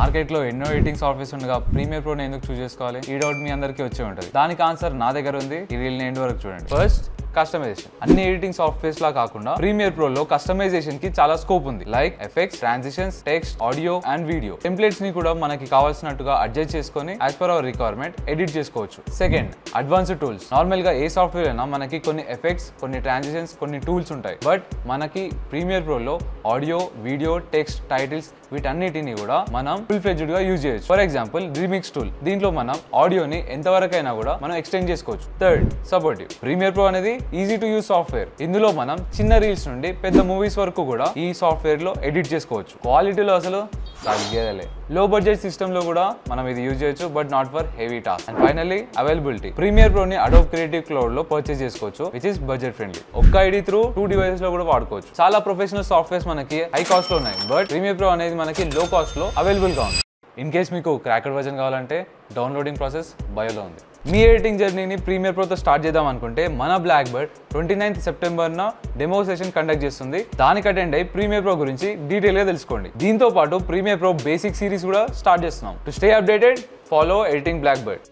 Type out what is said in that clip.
మార్కెట్లో ఎన్నో editing softwares ఉండగా ప్రీమియర్ ప్రోని ఎందుకు చూస్ చేసుకోవాలి? ఈ డౌట్ మీ అందరికీ వచ్చే ఉంటుంది. దానికి ఆన్సర్ నా దగ్గర ఉంది. ఈ రీల్ ఎండ్ వరకు చూడండి. First, customization. అన్ని ఎడిటింగ్ సాఫ్ట్వేర్స్ లా కాకుండా ప్రీమియర్ ప్రో లో కస్టమైజేషన్ కి చాలా స్కోప్ ఉంది. Like effects, transitions, text, audio and video. Templates ని కూడా మనకి కావాల్సినట్టుగా అడ్జస్ట్ చేసుకొని as per our requirement edit చేసుకోవచ్చు. Second, advanced tools. నార్మల్ గా ఏ సాఫ్ట్వేర్ అయినా మనకి కొన్ని ఎఫెక్ట్స్, కొన్ని ట్రాన్సిషన్స్, కొన్ని టూల్స్ ఉంటాయి. బట్ మనకి ప్రీమియర్ ప్రో లో ఆడియో, వీడియో, టెక్స్ట్, టైటిల్స్ వీటన్నిటిని కూడా మనం ఫుల్ ఫ్లెడ్జ్డ్ గా యూజ్ చేయొచ్చు. For example remix tool. దీంట్లో మనం ఆడియోని ఎంతవరకైనా కూడా మనం ఎక్స్టెండ్ చేసుకోవచ్చు. Third, supportive. ప్రీమియర్ ప్రో అనేది ఈజీ టు యూజ్ సాఫ్ట్వేర్. ఇందులో మనం చిన్న రీల్స్ నుండి పెద్ద మూవీస్ వరకు కూడా ఈ సాఫ్ట్వేర్ లో ఎడిట్ చేసుకోవచ్చు. క్వాలిటీలో అసలు తగ్గేదలే. లో బడ్జెట్ సిస్టమ్ లో కూడా మనం ఇది యూజ్ చేయొచ్చు, but not for heavy task. And finally, availability. Premiere Pro ని అడోబ్ క్రియేటివ్ క్లౌడ్ లో పర్చేస్ చేసుకోవచ్చు, విచ్ ఇస్ బడ్జెట్ ఫ్రెండ్లీ. ఒక్క ఐడి త్రూ 2 డివైసెస్ లో కూడా వాడుకోవచ్చు. చాలా ప్రొఫెషనల్ సాఫ్ట్వేర్స్ మనకి హై కాస్ట్ లో ఉన్నాయి, బట్ ప్రీమియర్ ప్రో అనేది మనకి లో కాస్ట్ లో అవైలబుల్ గా ఉంది. ఇన్ కేస్ మీకు క్రాక్డ్ వర్జన్ కావాలంటే డౌన్లోడింగ్ ప్రాసెస్ బయోలో ఉంది. మీ ఎడిటింగ్ జర్నీని ప్రీమియర్ ప్రోతో స్టార్ట్ చేద్దాం అనుకుంటే మన బ్లాక్ బర్డ్ 29th సెప్టెంబర్న డెమో సెషన్ కండక్ట్ చేస్తుంది. దానికి అటెండ్ అయ్యి ప్రీమియర్ ప్రో గురించి డీటెయిల్ గా తెలుసుకోండి. దీంతో పాటు ప్రీమియర్ ప్రో బేసిక్ సిరీస్ కూడా స్టార్ట్ చేస్తున్నాం. To stay updated, follow editing black bird.